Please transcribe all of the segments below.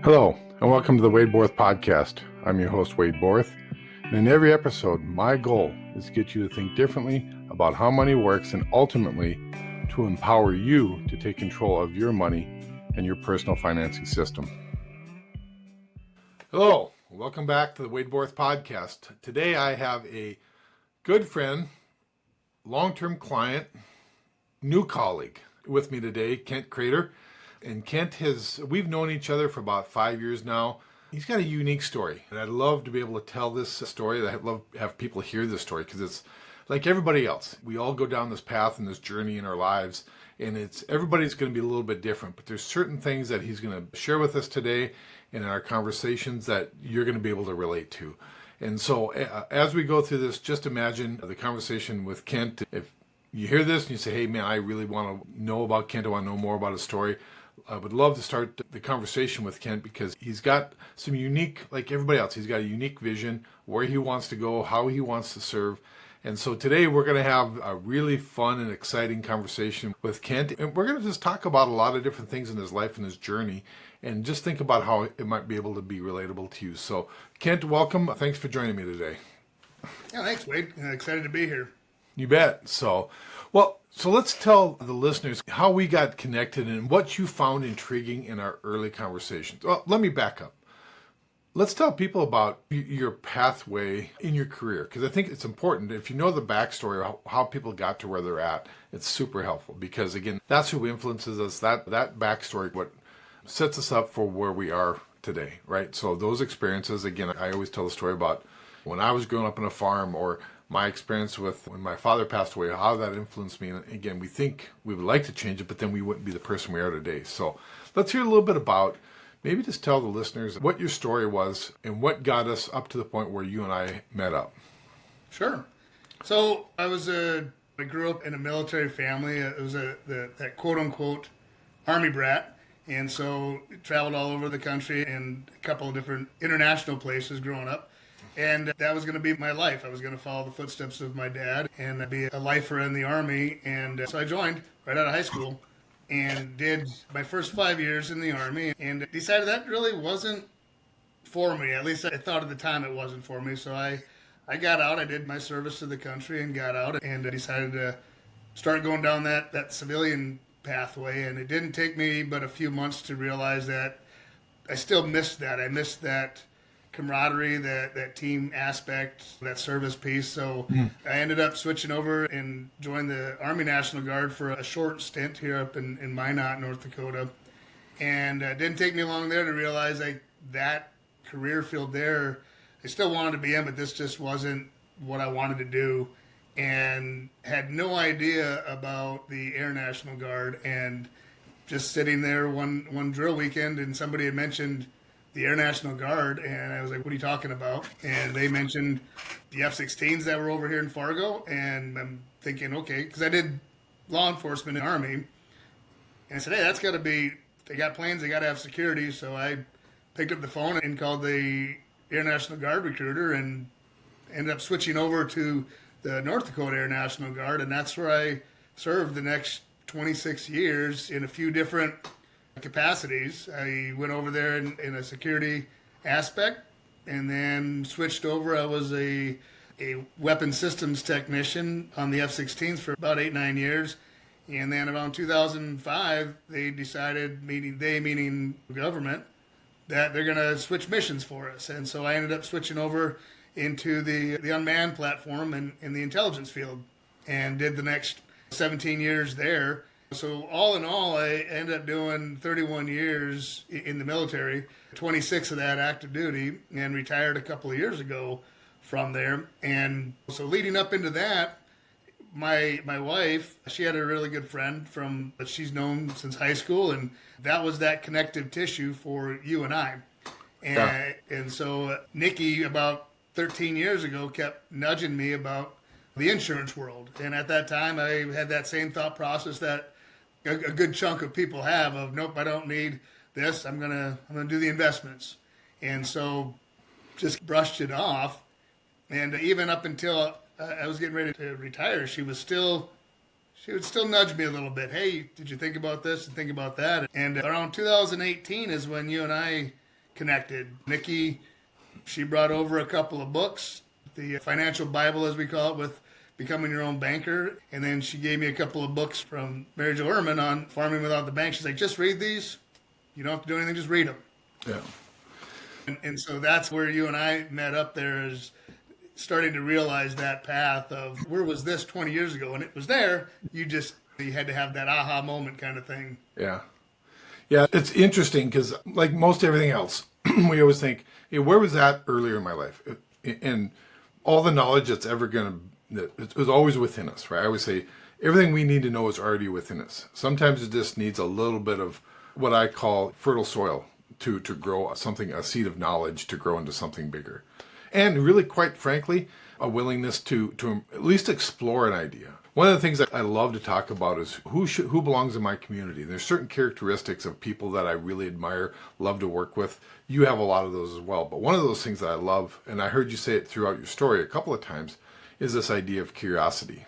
Hello, and welcome to the Wade Borth Podcast. I'm your host, Wade Borth, and in every episode, my goal is to get you to think differently about how money works and ultimately to empower you to take control of your money and your personal financing system. Hello, welcome back to the Wade Borth Podcast. Today I have a good friend, long-term client, new colleague with me today, Kent Kraiter. And Kent we've known each other for about 5 years now. He's got a unique story, and I'd love to be able to tell this story. I'd love to have people hear this story because it's like everybody else. We all go down this path and this journey in our lives, and everybody's going to be a little bit different. But there's certain things that he's going to share with us today in our conversations that you're going to be able to relate to. And so as we go through this, just imagine the conversation with Kent. If you hear this and you say, hey, man, I really want to know about Kent. I want to know more about his story. I would love to start the conversation with Kent because he's got some unique, like everybody else, he's got a unique vision, where he wants to go, how he wants to serve. And so today we're going to have a really fun and exciting conversation with Kent. And we're going to just talk about a lot of different things in his life and his journey and just think about how it might be able to be relatable to you. So Kent, welcome. Thanks for joining me today. Yeah, thanks, Wade. Excited to be here. You bet. So let's tell the listeners how we got connected and what you found intriguing in our early conversations. Well, let me back up. Let's tell people about your pathway in your career, because I think it's important. If you know the backstory of how people got to where they're at, it's super helpful because, again, that's who influences us. That backstory, what sets us up for where we are today, right? So those experiences, again, I always tell the story about when I was growing up on a farm or my experience with when my father passed away, how that influenced me. And again, we think we would like to change it, but then we wouldn't be the person we are today. So let's hear a little bit about, maybe just tell the listeners what your story was and what got us up to the point where you and I met up. Sure. So I grew up in a military family. It was that quote unquote Army brat. And so traveled all over the country and a couple of different international places growing up. And that was going to be my life. I was going to follow the footsteps of my dad and be a lifer in the Army. And so I joined right out of high school and did my first 5 years in the Army and decided that really wasn't for me. At least I thought at the time it wasn't for me. So I got out. I did my service to the country and got out and decided to start going down that civilian pathway. And it didn't take me but a few months to realize that I still missed that. I missed that camaraderie, that team aspect, that service piece. So I ended up switching over and joined the Army National Guard for a short stint here up in Minot, North Dakota. And it didn't take me long there to realize that career field there, I still wanted to be in, but this just wasn't what I wanted to do. And had no idea about the Air National Guard. And just sitting there one drill weekend and somebody had mentioned the Air National Guard, and I was like, what are you talking about? And they mentioned the F-16s that were over here in Fargo, and I'm thinking, okay, because I did law enforcement in the Army, and I said, hey, that's got to be, they got planes, they got to have security, so I picked up the phone and called the Air National Guard recruiter and ended up switching over to the North Dakota Air National Guard, and that's where I served the next 26 years in a few different capacities. I went over there in a security aspect and then switched over. I was a weapon systems technician on the F-16s for about 8-9 years. And then around 2005, they decided, meaning government, that they're going to switch missions for us. And so I ended up switching over into the unmanned platform in the intelligence field and did the next 17 years there. So all in all, I ended up doing 31 years in the military, 26 of that active duty, and retired a couple of years ago from there. And so leading up into that, my wife, she had a really good friend that she's known since high school, and that was that connective tissue for you and I. And so Nikki, about 13 years ago, kept nudging me about the insurance world. And at that time, I had that same thought process that a good chunk of people have of, nope, I don't need this. I'm gonna do the investments. And so just brushed it off. And even up until I was getting ready to retire, she would still nudge me a little bit. Hey, did you think about this and think about that? And around 2018 is when you and I connected. Nikki, she brought over a couple of books, the Financial Bible, as we call it, with Becoming Your Own Banker. And then she gave me a couple of books from Mary Jo Ehrman on Farming Without the Bank. She's like, just read these. You don't have to do anything, just read them. Yeah. And so that's where you and I met up there, is starting to realize that path of where was this 20 years ago? And it was there. You had to have that aha moment kind of thing. Yeah. Yeah, it's interesting because like most everything else, we always think, hey, where was that earlier in my life? And all the knowledge that's ever it was always within us, right? I always say everything we need to know is already within us. Sometimes it just needs a little bit of what I call fertile soil to grow a seed of knowledge to grow into something bigger. And really, quite frankly, a willingness to at least explore an idea. One of the things that I love to talk about is who belongs in my community. There's certain characteristics of people that I really admire, love to work with. You have a lot of those as well. But one of those things that I love, and I heard you say it throughout your story a couple of times, is this idea of curiosity.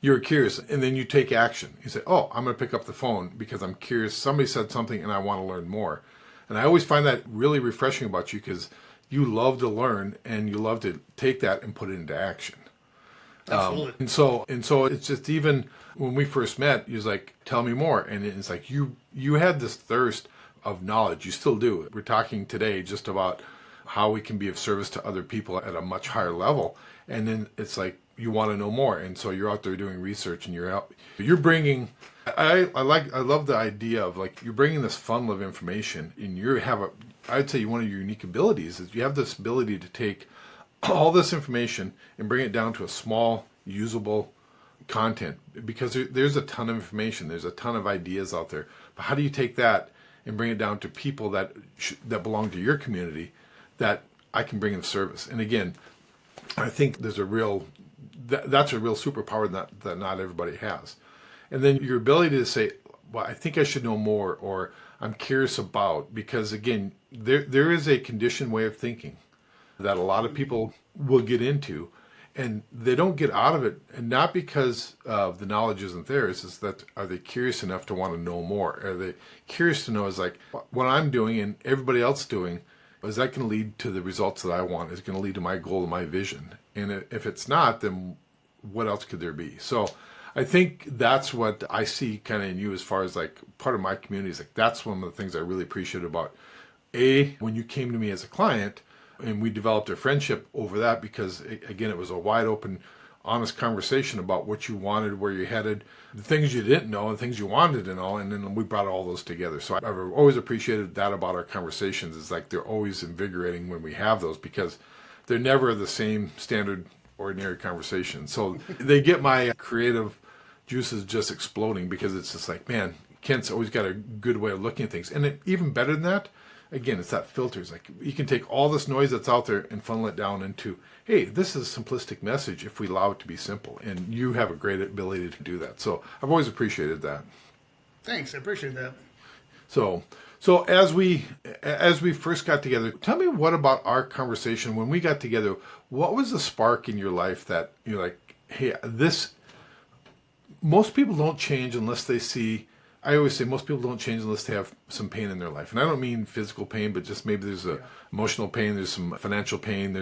You're curious, and then you take action. You say, oh, I'm going to pick up the phone because I'm curious. Somebody said something, and I want to learn more. And I always find that really refreshing about you because you love to learn, and you love to take that and put it into action. Absolutely. And so it's just, even when we first met, he was like, tell me more. And it's like you had this thirst of knowledge. You still do. We're talking today just about how we can be of service to other people at a much higher level. And then it's like you want to know more. And so you're out there doing research, and you're bringing, I love the idea of like, you're bringing this funnel of information, and I'd say one of your unique abilities is you have this ability to take all this information and bring it down to a small, usable content, because there's a ton of information. There's a ton of ideas out there. But how do you take that and bring it down to people that belong to your community that I can bring in service? And again, I think that's a real superpower that not everybody has. And then your ability to say, well, I think I should know more, or I'm curious about, because again, there is a conditioned way of thinking that a lot of people will get into, and they don't get out of it, and not because the knowledge isn't there. It's just that, are they curious enough to want to know more? Are they curious to know, is like, what I'm doing and everybody else doing, is that going to lead to the results that I want? Is it going to lead to my goal and my vision? And if it's not, then what else could there be? So I think that's what I see kind of in you as far as like part of my community. Is like, that's one of the things I really appreciate about when you came to me as a client, and we developed a friendship over that, because again, it was a wide open, honest conversation about what you wanted, where you headed, the things you didn't know, and things you wanted to know, and then we brought all those together. So I've always appreciated that about our conversations. It's like they're always invigorating when we have those, because they're never the same standard, ordinary conversation. So they get my creative juices just exploding, because it's just like, man, Kent's always got a good way of looking at things. And even better than that, again, it's that filter. It's like you can take all this noise that's out there and funnel it down into, hey, this is a simplistic message if we allow it to be simple. And you have a great ability to do that. So I've always appreciated that. Thanks. I appreciate that. So as we first got together, tell me, what about our conversation when we got together? What was the spark in your life that you're like, hey, most people don't change unless they see. I always say most people don't change unless they have some pain in their life. And I don't mean physical pain, but just maybe there's emotional pain, there's some financial pain,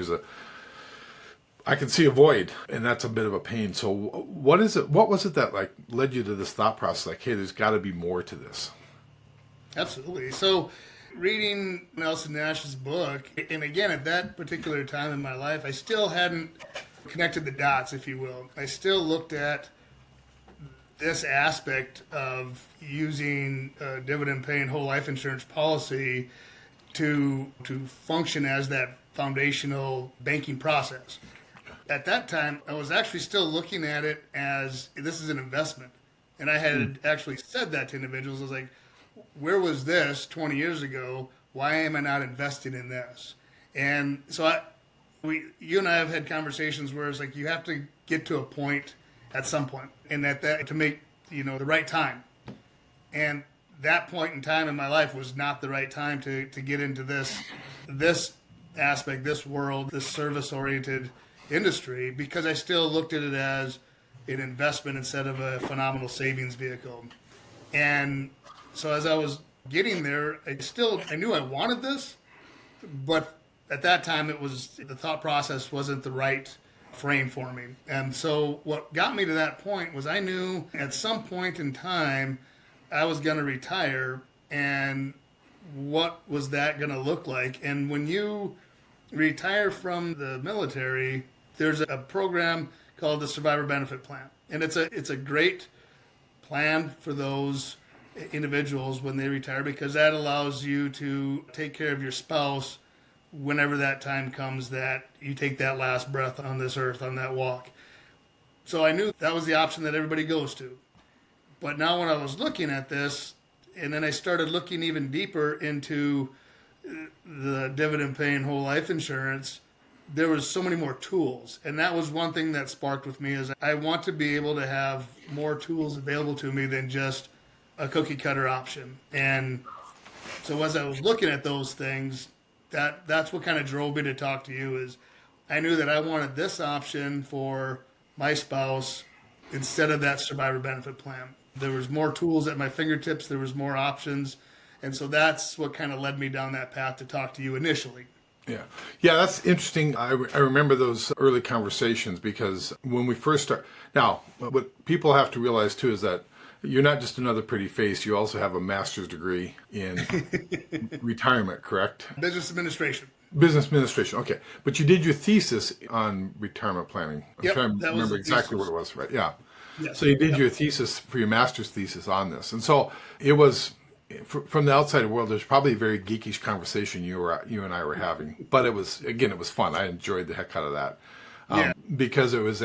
I can see a void, and that's a bit of a pain. So what was it that like led you to this thought process? Like, hey, there's got to be more to this. Absolutely. So reading Nelson Nash's book, and again, at that particular time in my life, I still hadn't connected the dots, if you will. I still looked at this aspect of using a dividend-paying whole life insurance policy to function as that foundational banking process. At that time, I was actually still looking at it as this is an investment. And I had actually said that to individuals. I was like, where was this 20 years ago? Why am I not investing in this? And so you and I have had conversations where it's like you have to get to a point at some point, and that to make the right time. And that point in time in my life was not the right time to get into this aspect, this world, this service-oriented industry, because I still looked at it as an investment instead of a phenomenal savings vehicle. And so as I was getting there, I knew I wanted this, but at that time the thought process wasn't the right frame for me. And so what got me to that point was I knew at some point in time I was going to retire, and what was that going to look like? And when you retire from the military, there's a program called the Survivor Benefit Plan. And it's a great plan for those individuals when they retire, because that allows you to take care of your spouse whenever that time comes that you take that last breath on this earth, on that walk. So I knew that was the option that everybody goes to. But now when I was looking at this, and then I started looking even deeper into the dividend paying whole life insurance, there was so many more tools. And that was one thing that sparked with me, is I want to be able to have more tools available to me than just a cookie cutter option. And so as I was looking at those things, that's what kind of drove me to talk to you. Is I knew that I wanted this option for my spouse instead of that survivor benefit plan. There was more tools at my fingertips. There was more options. And so that's what kind of led me down that path to talk to you initially. Yeah. Yeah, that's interesting. I remember those early conversations, because when we first start, now, what people have to realize too is that you're not just another pretty face. You also have a master's degree in retirement, correct? Business administration. Business administration. Okay. But you did your thesis on retirement planning. I'm trying to remember exactly what it was, right? Yeah. Yes. So you did your thesis for your master's thesis on this. And so it was, from the outside world, there's probably a very geekish conversation you and I were having. But it was fun. I enjoyed the heck out of that. Because it was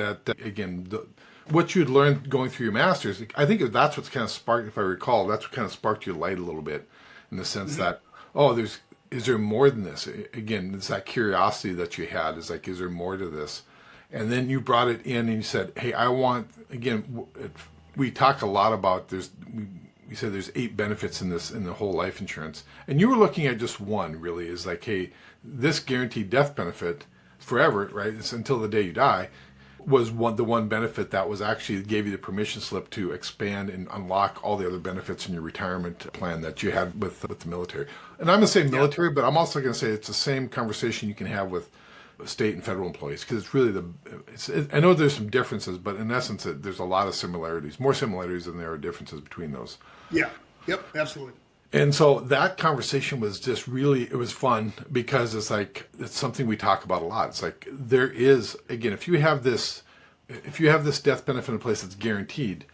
what you'd learned going through your master's. I think that's what's kind of sparked, if I recall, that's what kind of sparked your light a little bit, in the sense that, is there more than this? Again, it's that curiosity that you had, is like, is there more to this? And then you brought it in and you said, hey, I want, again, we talk a lot about, we said there's 8 benefits in the whole life insurance. And you were looking at just one, really, is like, hey, this guaranteed death benefit forever, right? It's until the day you die, was the one benefit that was actually gave you the permission slip to expand and unlock all the other benefits in your retirement plan that you had with the military. And I'm going to say military, but I'm also going to say it's the same conversation you can have with state and federal employees, because it's really I know there's some differences, but in essence, there's a lot of similarities, more similarities than there are differences between those. Yeah. Yep. Absolutely. And so that conversation was just really, it was fun, because it's like, it's something we talk about a lot. It's like, there is, again, if you have this death benefit in place that's guaranteed,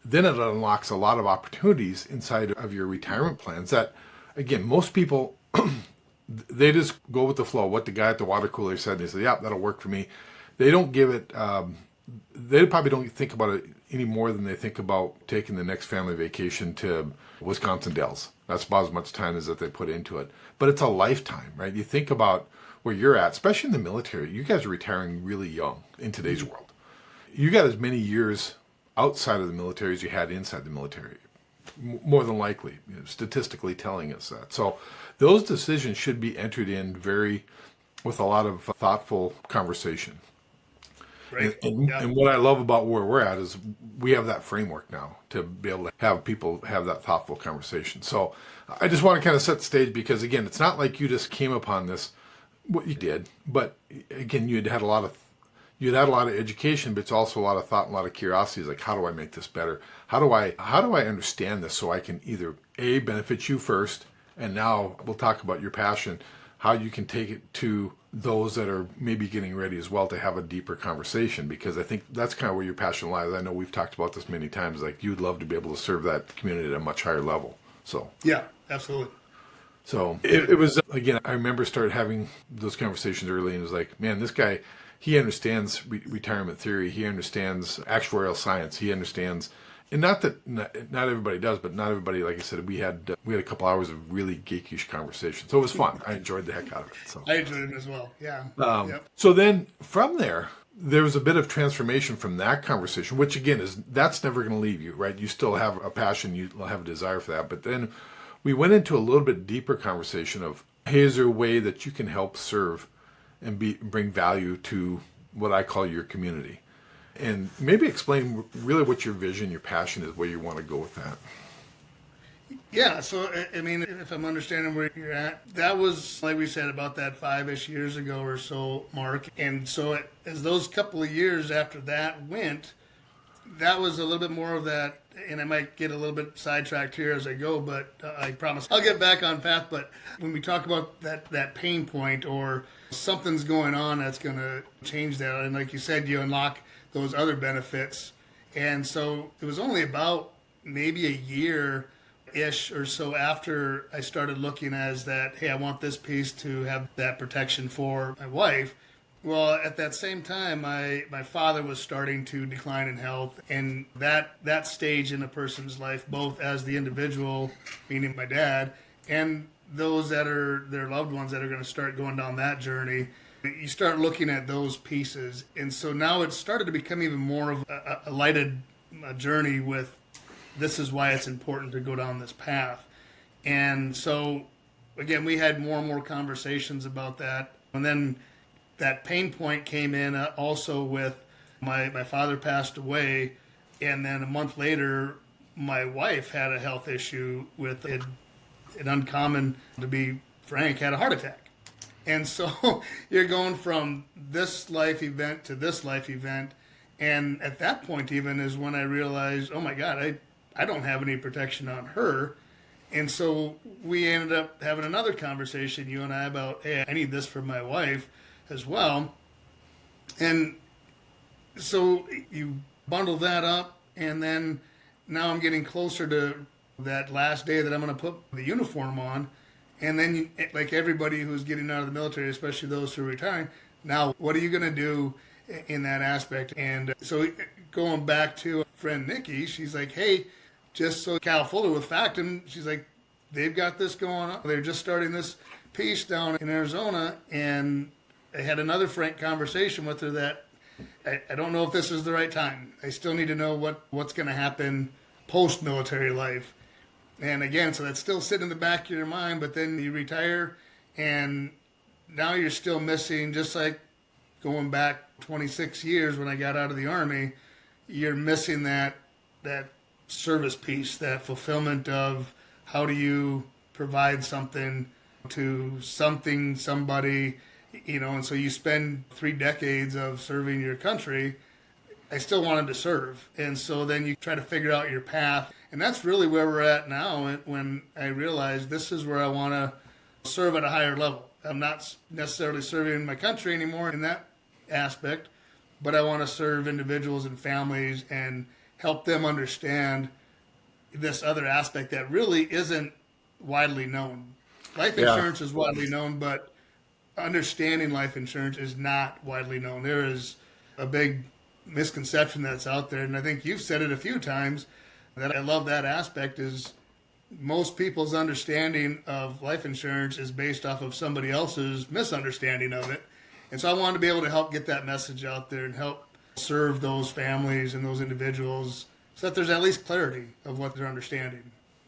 then it unlocks a lot of opportunities inside of your retirement plans that, again, most people, they just go with the flow. What the guy at the water cooler said, they say, yeah, that'll work for me. They don't give it, they probably don't think about it any more than they think about taking the next family vacation to Wisconsin Dells. That's about as much time as that they put into it. But it's a lifetime, right? You think about where you're at, especially in the military. You guys are retiring really young in today's world. You got as many years outside of the military as you had inside the military, more than likely, statistically telling us that. So those decisions should be entered in with a lot of thoughtful conversation. Right. And what I love about where we're at is we have that framework now to be able to have people have that thoughtful conversation. So I just want to kind of set the stage, because again, it's not like you just came upon this, what you did, but again, you'd had a lot of education, but it's also a lot of thought and a lot of curiosity. Is like, how do I make this better? How do I understand this so I can either benefit you first, and now we'll talk about your passion, how you can take it to those that are maybe getting ready as well to have a deeper conversation, because I think that's kind of where your passion lies. I know we've talked about this many times, like you'd love to be able to serve that community at a much higher level. So yeah, absolutely. So it was, again, I remember started having those conversations early, and it was like, man, this guy, he understands retirement theory. He understands actuarial science. He understands, and not everybody does, but not everybody, like I said, we had a couple hours of really geekish conversation. So it was fun. I enjoyed the heck out of it. So I enjoyed it as well. Yeah. Yep. So then from there was a bit of transformation from that conversation, which again that's never going to leave you, right? You still have a passion, you have a desire for that. But then we went into a little bit deeper conversation of, hey, is there a way that you can help serve and bring value to what I call your community? And maybe explain really what your vision, your passion is, where you want to go with that. Yeah, so I mean, if I'm understanding where you're at, that was, like we said, about that 5-ish years ago or so, Mark. And so as those couple of years after that went, that was a little bit more of that, and I might get a little bit sidetracked here as I go, but I promise I'll get back on path. But when we talk about that pain point or something's going on that's going to change that, and like you said, you unlock those other benefits. And so it was only about maybe a year ish or so after I started looking as that, hey, I want this piece to have that protection for my wife. Well, at that same time, my father was starting to decline in health, and that stage in a person's life, both as the individual, meaning my dad, and those that are their loved ones that are going to start going down that journey, you start looking at those pieces. And so now it started to become even more of a lighted journey with this is why it's important to go down this path. And so, again, we had more and more conversations about that. And then that pain point came in also with my father passed away. And then a month later, my wife had a health issue with an uncommon, to be frank, had a heart attack. And so you're going from this life event to this life event. And at that point even is when I realized, oh my God, I don't have any protection on her. And so we ended up having another conversation, you and I, about, hey, I need this for my wife as well. And so you bundle that up, and then now I'm getting closer to that last day that I'm going to put the uniform on. And then, like everybody who's getting out of the military, especially those who are retiring, now what are you going to do in that aspect? And so going back to friend Nikki, she's like, hey, just so Cal Fuller with Factum, she's like, they've got this going on. They're just starting this piece down in Arizona. And I had another frank conversation with her that I don't know if this is the right time. I still need to know what's going to happen post-military life. And again, so that's still sitting in the back of your mind, but then you retire and now you're still missing, just like going back 26 years when I got out of the Army, you're missing that service piece, that fulfillment of how do you provide something to somebody, and so you spend 3 decades of serving your country. I still wanted to serve. And so then you try to figure out your path. And that's really where we're at now when I realized this is where I want to serve at a higher level. I'm not necessarily serving my country anymore in that aspect, but I want to serve individuals and families and help them understand this other aspect that really isn't widely known. Life insurance is widely known, but understanding life insurance is not widely known. There is a big misconception that's out there, and I think you've said it a few times, that I love that aspect is most people's understanding of life insurance is based off of somebody else's misunderstanding of it. And so I wanted to be able to help get that message out there and help serve those families and those individuals so that there's at least clarity of what they're understanding.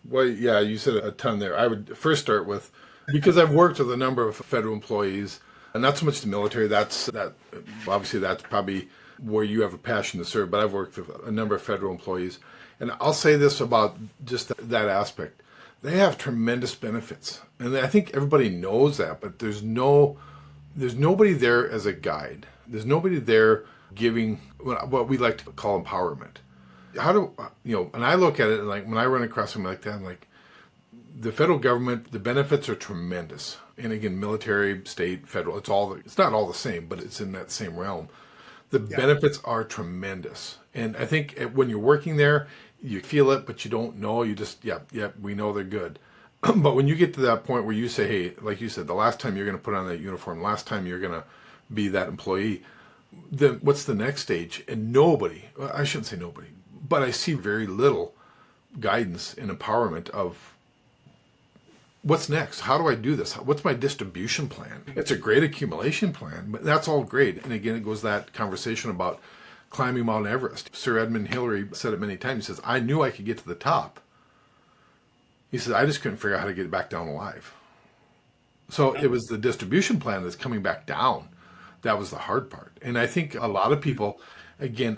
Well, yeah, you said a ton there. I would first start with, because I've worked with a number of federal employees, and not so much the military, obviously that's probably where you have a passion to serve, but I've worked with a number of federal employees. And I'll say this about just that aspect. They have tremendous benefits. And I think everybody knows that, but there's nobody there as a guide. There's nobody there giving what we like to call empowerment. And I look at it and like when I run across something like that, I'm like, the federal government, the benefits are tremendous. And again, military, state, federal, it's not all the same, but it's in that same realm. The benefits are tremendous. And I think when you're working there, you feel it, but you don't know. You just, we know they're good. But when you get to that point where you say, hey, like you said, the last time you're going to put on that uniform, last time you're going to be that employee, then what's the next stage? And I shouldn't say nobody, but I see very little guidance and empowerment of what's next? How do I do this? What's my distribution plan? It's a great accumulation plan, but that's all great. And again, it goes that conversation about climbing Mount Everest. Sir Edmund Hillary said it many times. He says, I knew I could get to the top. He says, I just couldn't figure out how to get back down alive. So it was the distribution plan that's coming back down. That was the hard part. And I think a lot of people, again,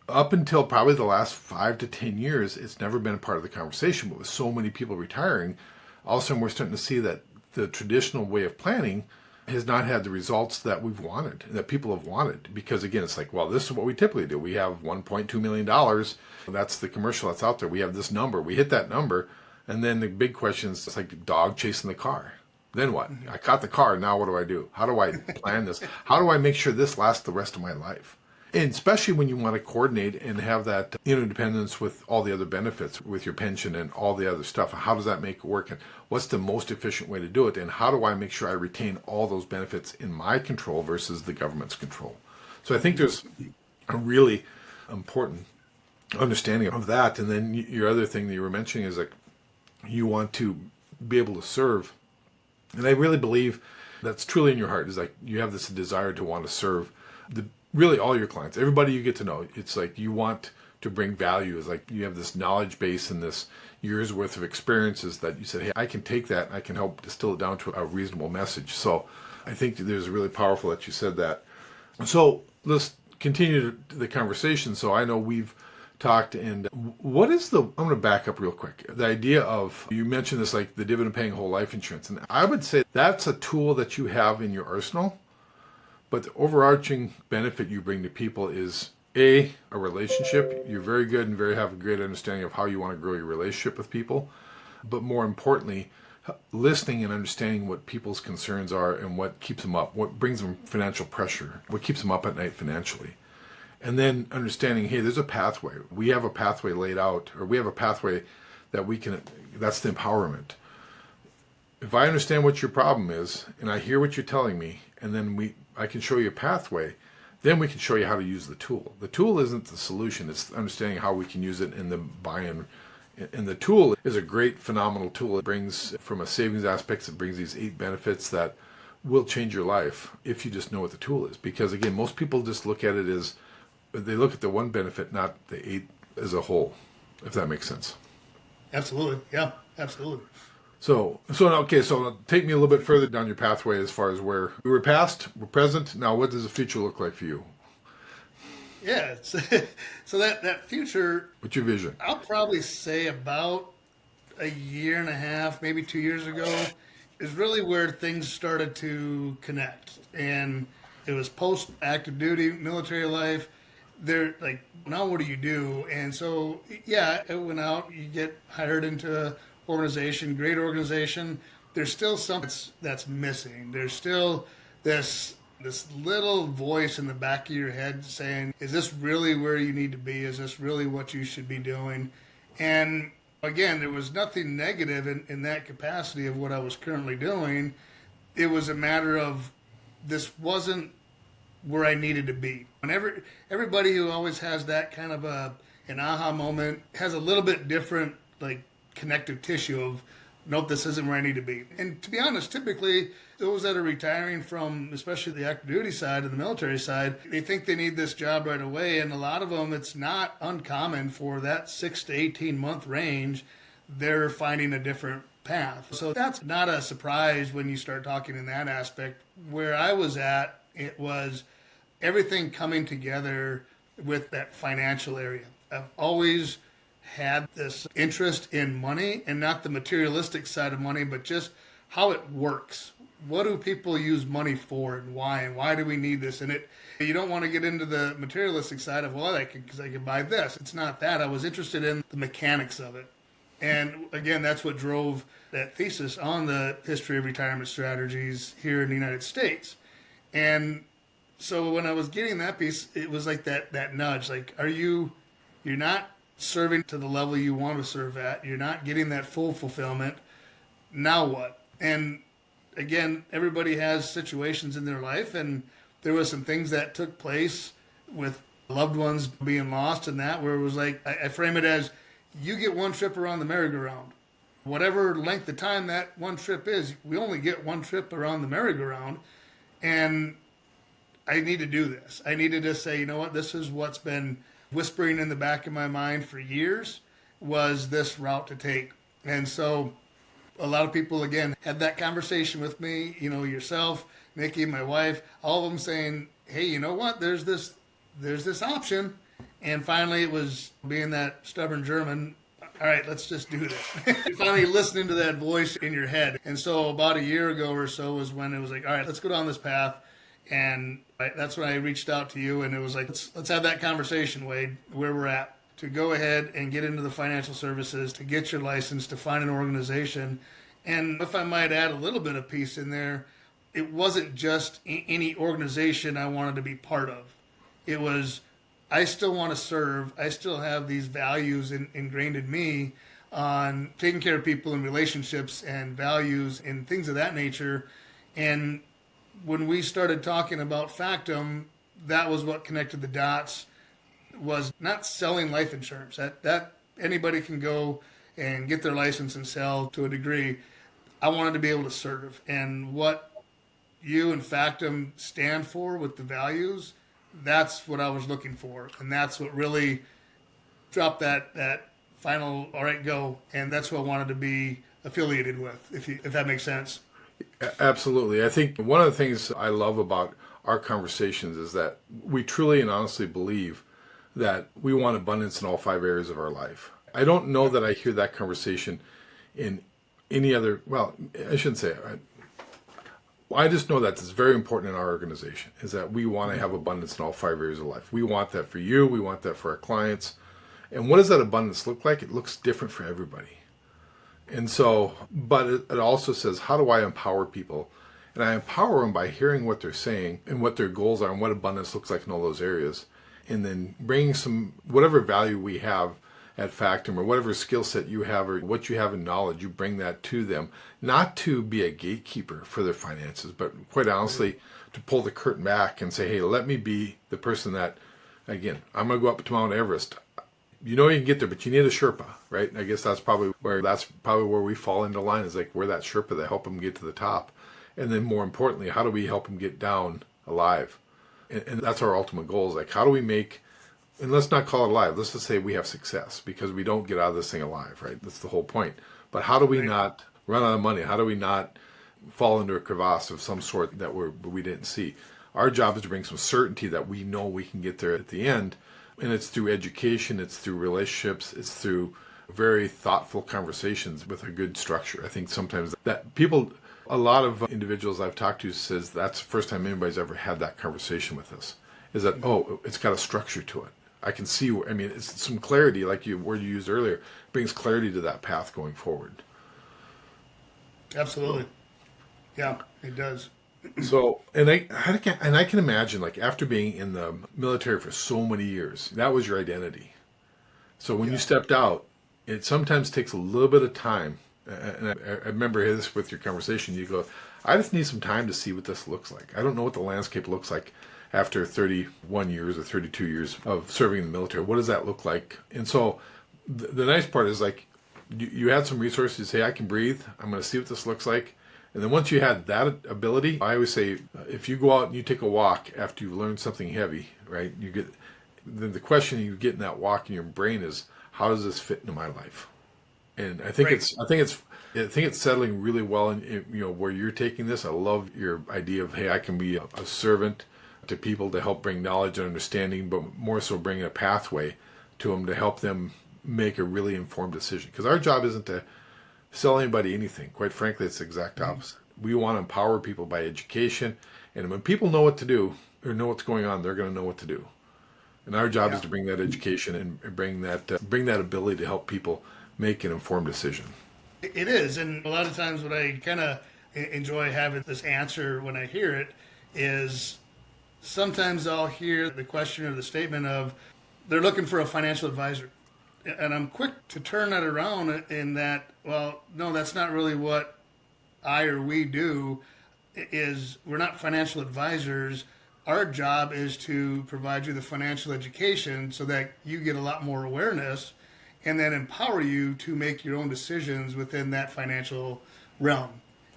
up until probably the last 5 to 10 years, it's never been a part of the conversation. But with so many people retiring, all of a sudden we're starting to see that the traditional way of planning has not had the results that we've wanted, that people have wanted. Because again, it's like, well, this is what we typically do. We have $1.2 million. That's the commercial that's out there. We have this number. We hit that number. And then the big question is, it's like the dog chasing the car. Then what? I caught the car. Now what do I do? How do I plan this? How do I make sure this lasts the rest of my life? And especially when you want to coordinate and have that interdependence with all the other benefits, with your pension and all the other stuff. How does that make it work? And what's the most efficient way to do it? And how do I make sure I retain all those benefits in my control versus the government's control? So I think there's a really important understanding of that. And then your other thing that you were mentioning is like you want to be able to serve. And I really believe that's truly in your heart, is like you have this desire to want to serve really all your clients, everybody you get to know. It's like you want to bring value. It's like you have this knowledge base and this years worth of experiences that you said, hey, I can take that and I can help distill it down to a reasonable message. So I think there's really powerful that you said that. So let's continue the conversation. So I know we've talked, and what is I'm going to back up real quick. The idea of, you mentioned this, like the dividend paying whole life insurance. And I would say that's a tool that you have in your arsenal. But the overarching benefit you bring to people is a relationship. You're very good and have a great understanding of how you want to grow your relationship with people. But more importantly, listening and understanding what people's concerns are and what keeps them up, what brings them financial pressure, what keeps them up at night financially. And then understanding, hey, there's a pathway. We have a pathway laid out, or we have a pathway that that's the empowerment. If I understand what your problem is and I hear what you're telling me, and then I can show you a pathway, then we can show you how to use the tool. The tool isn't the solution. It's understanding how we can use it in the buy-in. And the tool is a great, phenomenal tool. It brings, from a savings aspect, it brings these 8 benefits that will change your life if you just know what the tool is. Because again, most people just look at it as, they look at the one benefit, not the 8 as a whole, if that makes sense. Absolutely. Yeah, absolutely. So take me a little bit further down your pathway as far as where we were past, we're present. Now, what does the future look like for you? Yeah, so that future. What's your vision? I'll probably say about a year and a half, maybe 2 years ago, is really where things started to connect. And it was post active duty military life. They're like, now what do you do? And so, yeah, I went out, you get hired into a organization, great organization. There's still something that's missing. There's still this little voice in the back of your head saying, is this really where you need to be? Is this really what you should be doing? And again, there was nothing negative in that capacity of what I was currently doing. It was a matter of, this wasn't where I needed to be. And everybody who always has that kind of an aha moment has a little bit different, like, connective tissue of, nope, this isn't where I need to be. And to be honest, typically those that are retiring from, especially the active duty side and the military side, they think they need this job right away. And a lot of them, it's not uncommon for that 6 to 18 month range, they're finding a different path. So that's not a surprise when you start talking in that aspect. Where I was at, it was everything coming together with that financial area. I've always had this interest in money, and not the materialistic side of money, but just how it works. What do people use money for, and why do we need this? And you don't want to get into the materialistic side of, well, because I can buy this. It's not that. I was interested in the mechanics of it. And again, that's what drove that thesis on the history of retirement strategies here in the United States. And so when I was getting that piece, it was like that nudge, like, you're not serving to the level you want to serve at. You're not getting that full fulfillment. Now what? And again, everybody has situations in their life, and there was some things that took place with loved ones being lost and that, where it was like, I frame it as, you get one trip around the merry-go-round. Whatever length of time that one trip is, we only get one trip around the merry-go-round. And I need to do this. I needed to say, you know what, this is what's been whispering in the back of my mind for years, was this route to take. And so a lot of people, again, had that conversation with me, yourself, Nikki, my wife, all of them saying, hey, you know what, there's this option. And finally, it was being that stubborn German. All right, let's just do this. You're finally listening to that voice in your head. And so about a year ago or so was when it was like, all right, let's go down this path. And that's when I reached out to you, and it was like, let's have that conversation, Wade, where we're at, to go ahead and get into the financial services, to get your license, to find an organization. And if I might add a little bit of piece in there, it wasn't just any organization I wanted to be part of. It was, I still want to serve. I still have these values ingrained in me on taking care of people and relationships and values and things of that nature. And when we started talking about Factum, that was what connected the dots, was not selling life insurance. That anybody can go and get their license and sell to a degree. I wanted to be able to serve. And what you and Factum stand for with the values, that's what I was looking for. And that's what really dropped that final, all right, go. And that's who I wanted to be affiliated with, if that makes sense. Absolutely. I think one of the things I love about our conversations is that we truly and honestly believe that we want abundance in all 5 areas of our life. I don't know that I hear that conversation in any other, well, I shouldn't say it. I just know that it's very important in our organization, is that we want to have abundance in all 5 areas of life. We want that for you. We want that for our clients. And what does that abundance look like? It looks different for everybody. And so, but it also says, how do I empower people? And I empower them by hearing what they're saying and what their goals are and what abundance looks like in all those areas. And then bringing some, whatever value we have at Factum, or whatever skill set you have or what you have in knowledge, you bring that to them, not to be a gatekeeper for their finances, but quite honestly, to pull the curtain back and say, hey, let me be the person that, again, I'm going to go up to Mount Everest. You know you can get there, but you need a Sherpa, right? And I guess that's probably where we fall into line, is like we're that Sherpa that help them get to the top. And then more importantly, how do we help them get down alive? And that's our ultimate goal, is like, how do we make, and let's not call it alive, let's just say we have success, because we don't get out of this thing alive, right? That's the whole point. But how do we not run out of money? How do we not fall into a crevasse of some sort that we didn't see? Our job is to bring some certainty that we know we can get there at the end. And it's through education, it's through relationships, it's through very thoughtful conversations with a good structure. I think sometimes that people, a lot of individuals I've talked to says that's the first time anybody's ever had that conversation with us, is that, oh, it's got a structure to it. I can see, it's some clarity, like word you used earlier, brings clarity to that path going forward. Absolutely. Yeah, it does. So, and I can imagine, like, after being in the military for so many years, that was your identity. So when you stepped out, it sometimes takes a little bit of time. And I remember this with your conversation. You go, I just need some time to see what this looks like. I don't know what the landscape looks like after 31 years or 32 years of serving in the military. What does that look like? And so the nice part is, like, you had some resources. You say, I can breathe. I'm going to see what this looks like. And then once you had that ability, I always say, if you go out and you take a walk after you've learned something heavy, right? Then the question you get in that walk in your brain is, how does this fit into my life? And I think it's settling really well in where you're taking this. I love your idea of, hey, I can be a servant to people to help bring knowledge and understanding, but more so bring a pathway to them to help them make a really informed decision. Because our job isn't to sell anybody anything. Quite frankly, it's the exact opposite. We want to empower people by education, and when people know what to do or know what's going on, they're going to know what to do. And our job is to bring that education and bring that ability to help people make an informed decision. It is, and a lot of times what I kind of enjoy having this answer when I hear it is, sometimes I'll hear the question or the statement of, they're looking for a financial advisor. And I'm quick to turn that around in that, well, no, that's not really what I or we do. We're not financial advisors. Our job is to provide you the financial education so that you get a lot more awareness, and then empower you to make your own decisions within that financial realm.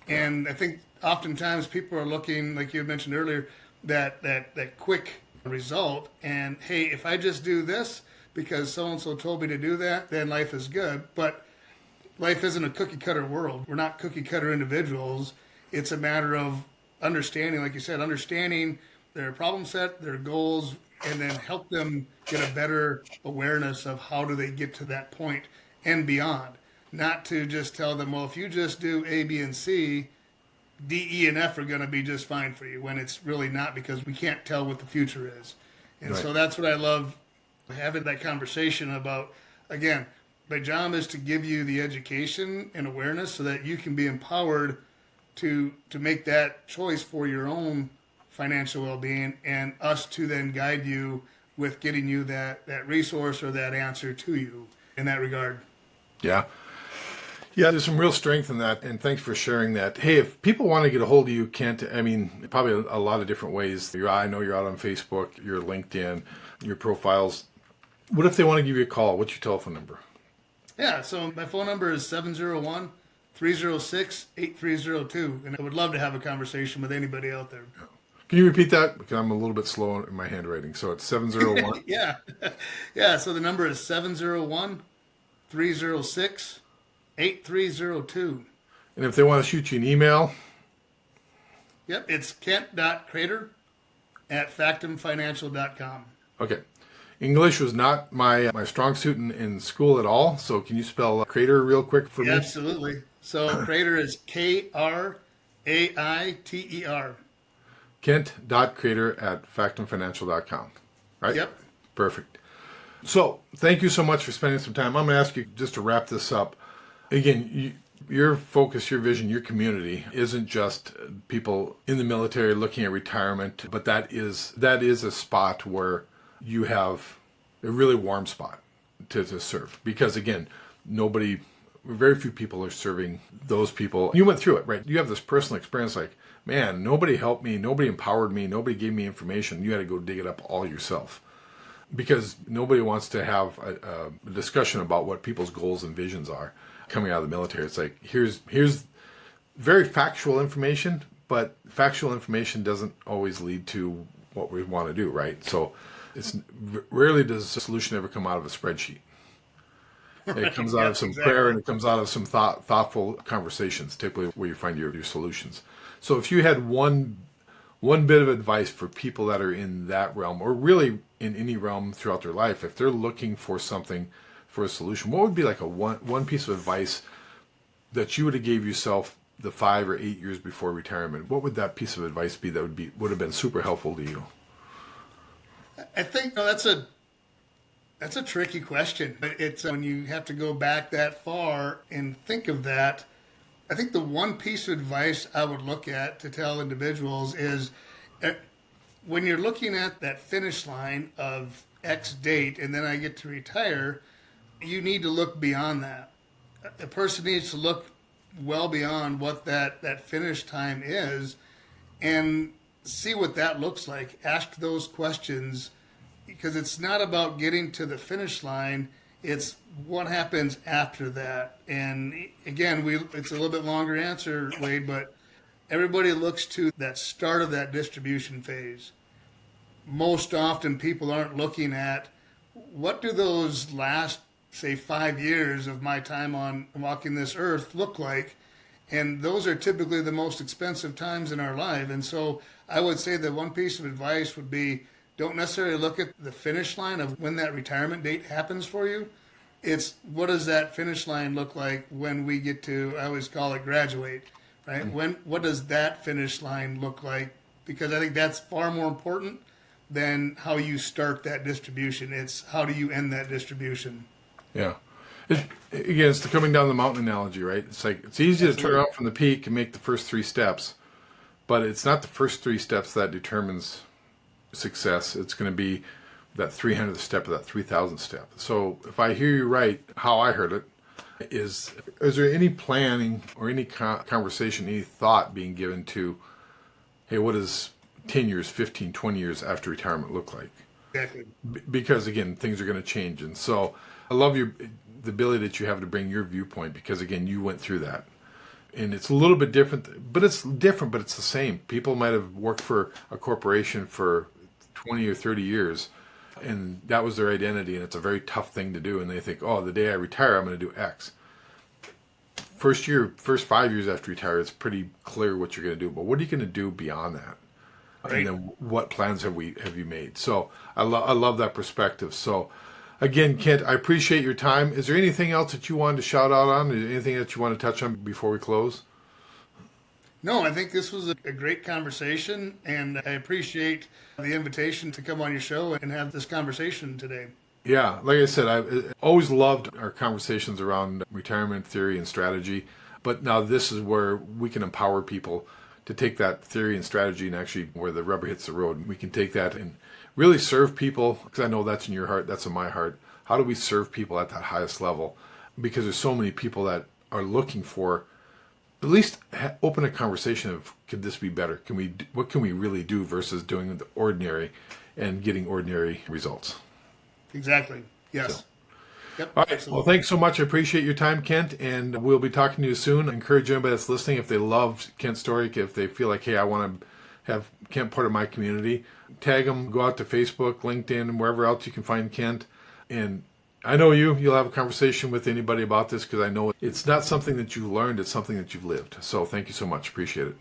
And I think oftentimes people are looking, like you had mentioned earlier, that quick result. And hey, if I just do this because so-and-so told me to do that, then life is good. But life isn't a cookie-cutter world. We're not cookie-cutter individuals. It's a matter of understanding, like you said, understanding their problem set, their goals, and then help them get a better awareness of how do they get to that point and beyond. Not to just tell them, well, if you just do A, B, and C, D, E, and F are going to be just fine for you, when it's really not, because we can't tell what the future is. And Right. so that's what I love, having that conversation about, again, my job is to give you the education and awareness so that you can be empowered to make that choice for your own financial well-being, and us to then guide you with getting you that resource or that answer to you in that regard. Yeah. Yeah, there's some real strength in that, and thanks for sharing that. Hey, if people want to get a hold of you, Kent, I mean, probably a lot of different ways. I know you're out on Facebook, your LinkedIn, your profiles. What if they want to give you a call? What's your telephone number? Yeah, so my phone number is 701-306-8302, and I would love to have a conversation with anybody out there. Can you repeat that? Because I'm a little bit slow in my handwriting. So it's 701. Yeah. Yeah, so the number is 701-306-8302. And if they want to shoot you an email, Yep, it's kent.kraiter@factumfinancial.com. okay. English was not my strong suit in school at all. So can you spell Kraiter real quick for me? Absolutely. So Kraiter is Kraiter. Kent.Kraiter@factumfinancial.com. Right? Yep. Perfect. So thank you so much for spending some time. I'm going to ask you just to wrap this up. Again, your focus, your vision, your community isn't just people in the military looking at retirement, but that is a spot where you have a really warm spot to serve. Because again, very few people are serving those people. You went through it, right? You have this personal experience like, man, nobody helped me, nobody empowered me, nobody gave me information. You had to go dig it up all yourself. Because nobody wants to have a discussion about what people's goals and visions are coming out of the military. It's like, here's very factual information, but factual information doesn't always lead to what we want to do, right? So rarely does a solution ever come out of a spreadsheet. It comes out of some prayer, and it comes out of some thoughtful conversations, typically where you find your solutions. So if you had one bit of advice for people that are in that realm, or really in any realm throughout their life, if they're looking for something, for a solution, what would be like a one piece of advice that you would have gave yourself the 5 or 8 years before retirement? What would that piece of advice be that would have been super helpful to you? I think that's a tricky question. It's when you have to go back that far and think of that. I think the one piece of advice I would look at to tell individuals is, when you're looking at that finish line of X date and then I get to retire, you need to look beyond that. A person needs to look well beyond what that finish time is and see what that looks like. Ask those questions, because it's not about getting to the finish line. It's what happens after that. And again, it's a little bit longer answer, Wade, but everybody looks to that start of that distribution phase. Most often people aren't looking at what do those last, say, 5 years of my time on walking this earth look like. And those are typically the most expensive times in our life. And so I would say that one piece of advice would be, don't necessarily look at the finish line of when that retirement date happens for you. It's what does that finish line look like when we get to, I always call it graduate, right? What does that finish line look like? Because I think that's far more important than how you start that distribution. It's how do you end that distribution? Yeah. Again, it's the coming down the mountain analogy, right? It's like, it's easy to turn out from the peak and make the first 3 steps, but it's not the first 3 steps that determines success. It's going to be that 300th step or that 3,000th step. So if I hear you right, how I heard it is there any planning or any conversation, any thought being given to, hey, what does 10 years, 15, 20 years after retirement look like? Exactly. Because again, things are going to change. And so I love the ability that you have to bring your viewpoint, because again, you went through that. And it's a little bit different, but it's the same. People might have worked for a corporation for 20 or 30 years, and that was their identity, and it's a very tough thing to do. And they think, oh, the day I retire, I'm going to do X. First 5 years after you retire, it's pretty clear what you're going to do. But what are you going to do beyond that? Right. And then what plans have you made? So I love that perspective. So again, Kent, I appreciate your time. Is there anything else that you wanted to shout out on? Is there anything that you want to touch on before we close? No, I think this was a great conversation, and I appreciate the invitation to come on your show and have this conversation today. Yeah, like I said, I've always loved our conversations around retirement theory and strategy, but now this is where we can empower people to take that theory and strategy and actually where the rubber hits the road. We can take that and really serve people, because I know that's in your heart, that's in my heart. How do we serve people at that highest level? Because there's so many people that are looking for at least open a conversation of, could this be better? What can we really do versus doing the ordinary and getting ordinary results? Exactly. Yes. So. Yep. All right. Absolutely. Well, thanks so much. I appreciate your time, Kent, and we'll be talking to you soon. I encourage anybody that's listening, if they love Kent's story, if they feel like, hey, I want to have Kent part of my community, tag them, go out to Facebook, LinkedIn, and wherever else you can find Kent. And I know you'll have a conversation with anybody about this, because I know it's not something that you've learned, it's something that you've lived. So thank you so much. Appreciate it.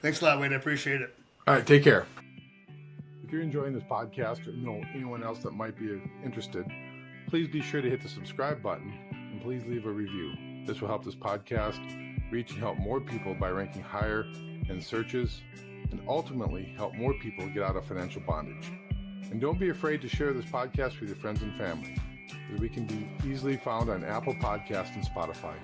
Thanks a lot, Wade. I appreciate it. All right. Take care. If you're enjoying this podcast or know anyone else that might be interested, please be sure to hit the subscribe button and please leave a review. This will help this podcast reach and help more people by ranking higher in searches and ultimately help more people get out of financial bondage. And don't be afraid to share this podcast with your friends and family, as we can be easily found on Apple Podcasts and Spotify.